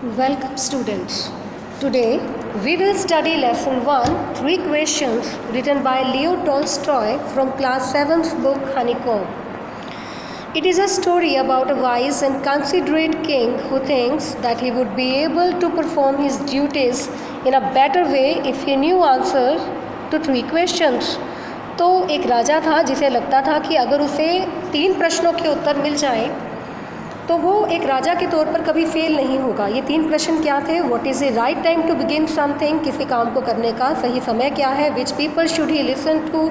Welcome students. Today we will study lesson 1, 3 questions written by Leo Tolstoy from class 7th book Honeycomb. It is a story about a wise and considerate king who thinks that he would be able to perform his duties in a better way if he knew answer to 3 questions. तो एक राजा था जिसे लगता था कि अगर उसे 3 प्रश्नों के उत्तर मिल जाएं तो वो एक राजा के तौर पर कभी फेल नहीं होगा। ये 3 प्रश्न क्या थे? What is the right time to begin something, किसी काम को करने का सही समय क्या है? Which people should he listen to,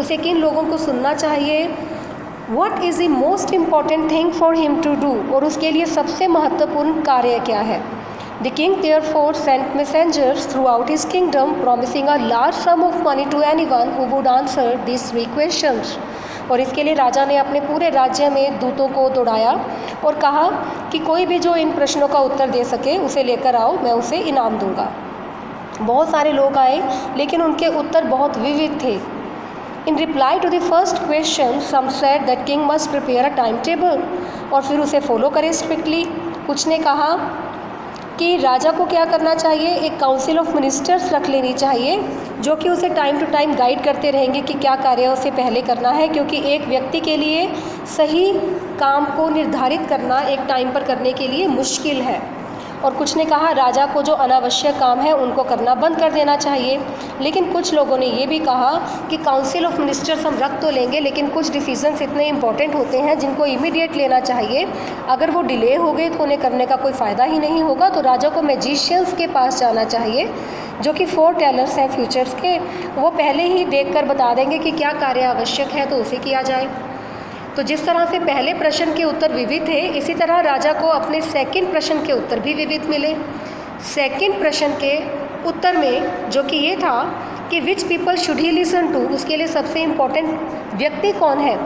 उसे किन लोगों को सुनना चाहिए? What is the most important thing for him to do, और उसके लिए सबसे महत्वपूर्ण कार्य क्या है? द किंग therefore sent messengers throughout his kingdom promising a large sum of money to anyone who would answer these 3 questions. और इसके लिए राजा ने अपने पूरे राज्य में दूतों को दौड़ाया और कहा कि कोई भी जो इन प्रश्नों का उत्तर दे सके उसे लेकर आओ, मैं उसे इनाम दूंगा। बहुत सारे लोग आए लेकिन उनके उत्तर बहुत विविध थे। In reply to the first question some said that king must prepare a time table, और फिर उसे फॉलो करें स्ट्रिक्टली। कुछ ने कहा कि राजा को क्या करना चाहिए, एक काउंसिल ऑफ मिनिस्टर्स रख लेनी चाहिए जो कि उसे टाइम टू टाइम गाइड करते रहेंगे कि क्या कार्य उसे पहले करना है, क्योंकि एक व्यक्ति के लिए सही काम को निर्धारित करना एक टाइम पर करने के लिए मुश्किल है। और कुछ ने कहा राजा को जो अनावश्यक काम है उनको करना बंद कर देना चाहिए। लेकिन कुछ लोगों ने ये भी कहा कि काउंसिल ऑफ मिनिस्टर्स हम रख तो लेंगे लेकिन कुछ डिसीजंस इतने इंपॉर्टेंट होते हैं जिनको इमीडिएट लेना चाहिए, अगर वो डिले हो गए तो उन्हें करने का कोई फ़ायदा ही नहीं होगा। तो राजा को मैजिशियंस के पास जाना चाहिए जो कि फोर टेलर्स हैं फ्यूचर्स के, वो पहले ही देख कर बता देंगे कि क्या कार्य आवश्यक है तो उसे किया जाए। तो जिस तरह से पहले प्रश्न के उत्तर विविध थे, इसी तरह राजा को अपने सेकंड प्रश्न के उत्तर भी विविध मिले। सेकंड प्रश्न के उत्तर में जो कि ये था कि which people should he listen to, उसके लिए सबसे इम्पोर्टेंट व्यक्ति कौन है?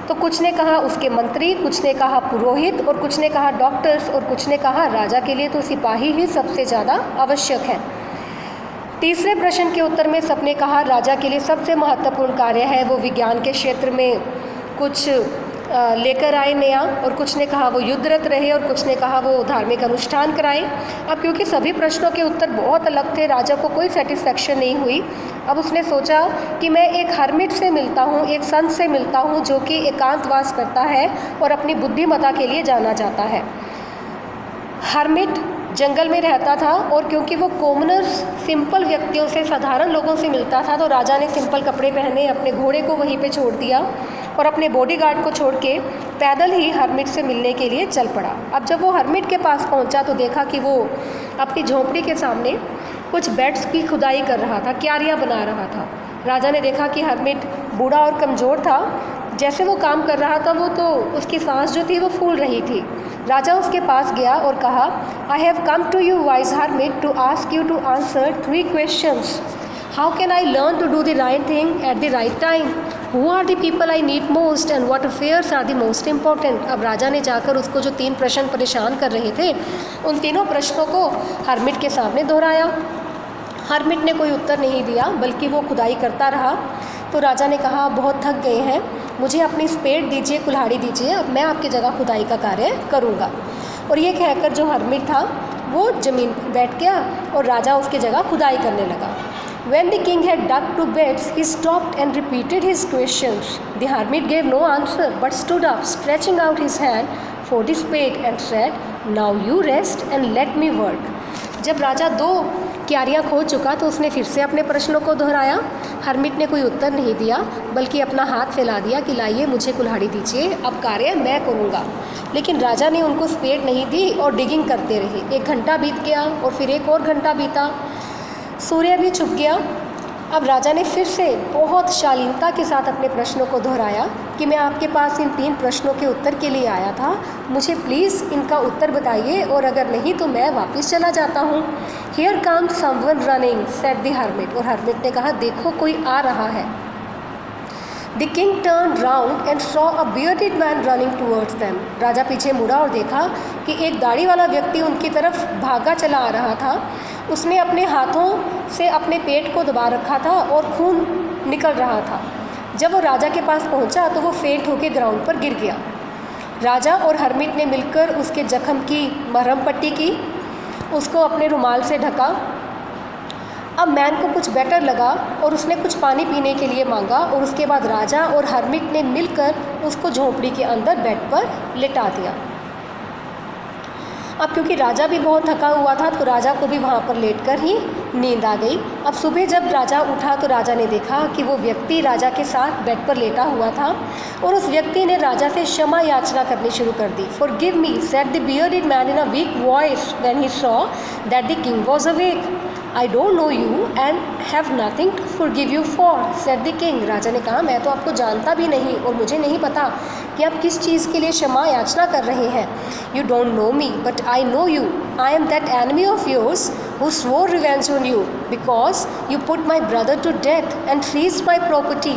तो कुछ ने कहा उसके मंत्री, कुछ ने कहा पुरोहित, और कुछ ने कहा डॉक्टर्स, और कुछ ने कहा राजा के लिए तो सिपाही ही सबसे ज़्यादा आवश्यक है। तीसरे प्रश्न के उत्तर में सबने कहा राजा के लिए सबसे महत्वपूर्ण कार्य है वो विज्ञान के क्षेत्र में कुछ लेकर आए नया, और कुछ ने कहा वो युद्धरत रहे, और कुछ ने कहा वो धार्मिक अनुष्ठान कराए। अब क्योंकि सभी प्रश्नों के उत्तर बहुत अलग थे, राजा को कोई सेटिस्फैक्शन नहीं हुई। अब उसने सोचा कि मैं एक हर्मिट से मिलता हूँ, एक संत से मिलता हूँ जो कि एकांतवास करता है और अपनी बुद्धिमत्ता के लिए जाना जाता है। हर्मिट जंगल में रहता था और क्योंकि वो कॉमनर्स सिंपल व्यक्तियों से, साधारण लोगों से मिलता था, तो राजा ने सिंपल कपड़े पहने, अपने घोड़े को वहीं पे छोड़ दिया और अपने बॉडीगार्ड को छोड़ के पैदल ही हर्मिट से मिलने के लिए चल पड़ा। अब जब वो हर्मिट के पास पहुंचा तो देखा कि वो अपनी झोंपड़ी के सामने कुछ बेड्स की खुदाई कर रहा था, क्यारियाँ बना रहा था। राजा ने देखा कि हर्मिट बूढ़ा और कमज़ोर था, जैसे वो काम कर रहा था वो तो उसकी सांस जो थी वो फूल रही थी। राजा उसके पास गया और कहा I have come to you wise hermit to ask you to answer 3 questions. How can I learn to do the right thing at the right time? Who are the people I need most and what affairs are the most important? अब राजा ने जाकर उसको जो 3 प्रश्न परेशान कर रहे थे उन तीनों प्रश्नों को हर्मिट के सामने दोहराया। हर्मिट ने कोई उत्तर नहीं दिया बल्कि वो खुदाई करता रहा। तो राजा ने कहा बहुत थक गए हैं, मुझे अपनी स्पेड दीजिए, कुल्हाड़ी दीजिए, अब मैं आपकी जगह खुदाई का कार्य करूँगा। और ये कहकर जो हर्मिट था वो ज़मीन बैठ गया और राजा उसकी जगह खुदाई करने लगा। When the king had dug 2 beds, he stopped and repeated his questions. The hermit gave no answer but stood up, stretching out his hand for the spade and said, "Now you rest and let me work." जब राजा 2 क्यारियाँ खोद चुका तो उसने फिर से अपने प्रश्नों को दोहराया। हर्मिट ने कोई उत्तर नहीं दिया बल्कि अपना हाथ फैला दिया कि लाइए मुझे कुल्हाड़ी दीजिए, अब कार्य मैं करूँगा। लेकिन राजा ने उनको स्पेड नहीं दी और डिगिंग करते रहे। 1 घंटा बीत गया और फिर एक और घंटा बीता, सूर्य भी छुप गया। अब राजा ने फिर से बहुत शालीनता के साथ अपने प्रश्नों को दोहराया कि मैं आपके पास इन 3 प्रश्नों के उत्तर के लिए आया था, मुझे प्लीज़ इनका उत्तर बताइए और अगर नहीं तो मैं वापस चला जाता हूँ। Here comes someone running said the hermit, और हर्मिट ने कहा देखो कोई आ रहा है। The king turn round and saw a bearded man running towards them. राजा पीछे मुड़ा और देखा कि एक दाढ़ी वाला व्यक्ति उनकी तरफ भागा चला आ रहा था। उसने अपने हाथों से अपने पेट को दबा रखा था और खून निकल रहा था। जब वो राजा के पास पहुंचा तो वो फेंट होकर ग्राउंड पर गिर गया। राजा और हर्मिट ने मिलकर उसके जख्म की मरहम पट्टी की उसको अपने रुमाल से ढका। अब मैन को कुछ बेटर लगा और उसने कुछ पानी पीने के लिए मांगा और उसके बाद राजा और हर्मिट ने मिलकर उसको झोंपड़ी के अंदर बेड पर लिटा दिया। अब क्योंकि राजा भी बहुत थका हुआ था तो राजा को भी वहाँ पर लेटकर ही नींद आ गई। अब सुबह जब राजा उठा तो राजा ने देखा कि वो व्यक्ति राजा के साथ बेड पर लेटा हुआ था और उस व्यक्ति ने राजा से क्षमा याचना करनी शुरू कर दी। "Forgive me," said the bearded man in a weak voice when he saw that the king was awake. "I don't know you and have nothing to forgive you for," said the king. राजा ने कहा, मैं तो आपको जानता भी नहीं और मुझे नहीं पता कि आप किस चीज़ के लिए क्षमा याचना कर रहे हैं। "You don't know me, but I know you. I am that enemy of yours who swore revenge on you because you put my brother to death and seized my property."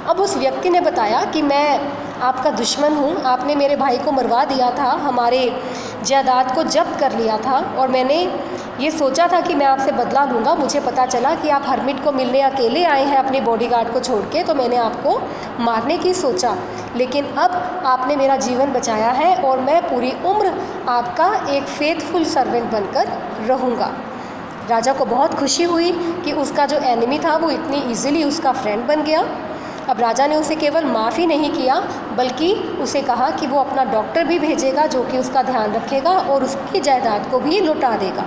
अब उस व्यक्ति ने बताया कि मैं आपका दुश्मन हूँ, आपने मेरे भाई को मरवा दिया था, हमारे जायदाद को जब्त कर लिया था और मैंने ये सोचा था कि मैं आपसे बदला लूँगा। मुझे पता चला कि आप हर्मिट को मिलने अकेले आए हैं अपने बॉडीगार्ड को छोड़ के, तो मैंने आपको मारने की सोचा, लेकिन अब आपने मेरा जीवन बचाया है और मैं पूरी उम्र आपका एक फेथफुल सर्वेंट बनकर रहूँगा। राजा को बहुत खुशी हुई कि उसका जो एनिमी था वो इतनी ईजिली उसका फ्रेंड बन गया। अब राजा ने उसे केवल माफ़ ही नहीं किया बल्कि उसे कहा कि वो अपना डॉक्टर भी भेजेगा जो कि उसका ध्यान रखेगा और उसकी जायदाद को भी लौटा देगा।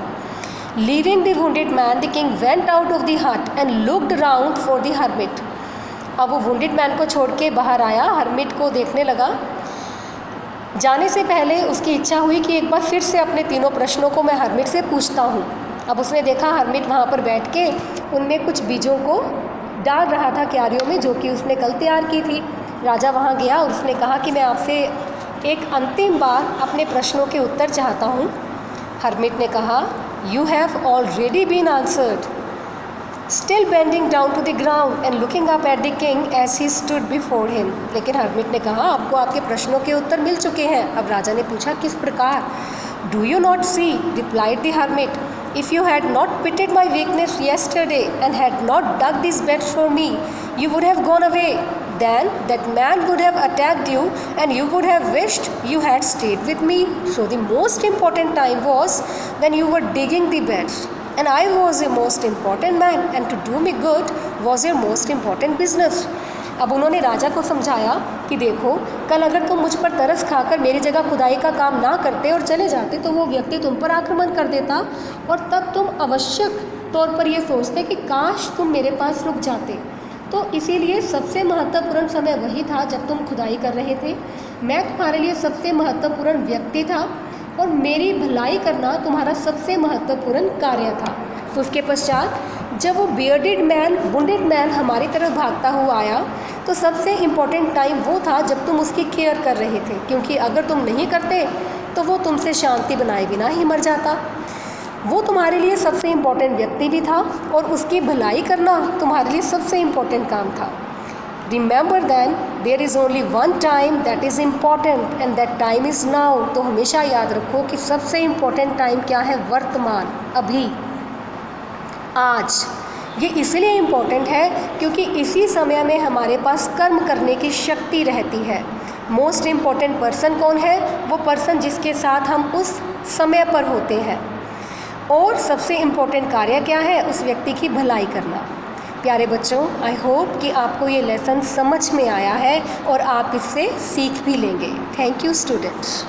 Leaving the wounded man, the king went out of the hut and looked around for the hermit. अब वो wounded man को छोड़ के बाहर आया, हर्मिट को देखने लगा। जाने से पहले उसकी इच्छा हुई कि एक बार फिर से अपने तीनों प्रश्नों को मैं हर्मिट से पूछता हूँ। अब उसने देखा हर्मिट वहाँ पर बैठ के उनमें कुछ बीजों को डाल रहा था क्यारियों में, जो कि उसने कल तैयार की थी। राजा वहाँ गया और उसने कहा कि मैं आपसे एक अंतिम बार अपने प्रश्नों के उत्तर चाहता हूँ। हर्मिट ने कहा, "You have already been answered." Still bending down to the ground and looking up at the king as he stood before him. लेकिन हर्मिट ने कहा, आपको आपके प्रश्नों के उत्तर मिल चुके हैं। अब राजा ने पूछा, किस प्रकार? "Do you not see," replied the hermit, "if you had not pitied my weakness yesterday and had not dug these beds for me, you would have gone away. Then that man would have attacked you and you would have wished you had stayed with me. So the most important time was when you were digging the beds. And I was a most important man, and to do me good was your most important business." अब उन्होंने राजा को समझाया कि देखो, कल अगर तुम मुझ पर तरस खाकर मेरी जगह खुदाई का काम ना करते और चले जाते तो वो व्यक्ति तुम पर आक्रमण कर देता और तब तुम आवश्यक तौर पर ये सोचते कि काश तुम मेरे पास रुक जाते। तो इसीलिए सबसे महत्वपूर्ण समय वही था जब तुम खुदाई कर रहे थे। मैं तुम्हारे लिए सबसे महत्वपूर्ण व्यक्ति था और मेरी भलाई करना तुम्हारा सबसे महत्वपूर्ण कार्य था। तो उसके पश्चात जब वो बियर्डेड मैन, वुंडेड मैन हमारी तरफ भागता हुआ आया तो सबसे इम्पॉर्टेंट टाइम वो था जब तुम उसकी केयर कर रहे थे, क्योंकि अगर तुम नहीं करते तो वो तुमसे शांति बनाए बिना ही मर जाता। वो तुम्हारे लिए सबसे इम्पॉर्टेंट व्यक्ति भी था और उसकी भलाई करना तुम्हारे लिए सबसे इम्पॉर्टेंट काम था। Remember then, there is only one time that is important and that time is now. तो हमेशा याद रखो कि सबसे इम्पॉर्टेंट टाइम क्या है? वर्तमान, अभी, आज। ये इसलिए इम्पॉर्टेंट है क्योंकि इसी समय में हमारे पास कर्म करने की शक्ति रहती है। मोस्ट इम्पॉर्टेंट पर्सन कौन है? वो पर्सन जिसके साथ हम उस समय पर होते हैं। और सबसे इम्पॉर्टेंट कार्य क्या है? उस व्यक्ति की भलाई करना। प्यारे बच्चों, आई होप कि आपको ये लेसन समझ में आया है और आप इससे सीख भी लेंगे। Thank you students.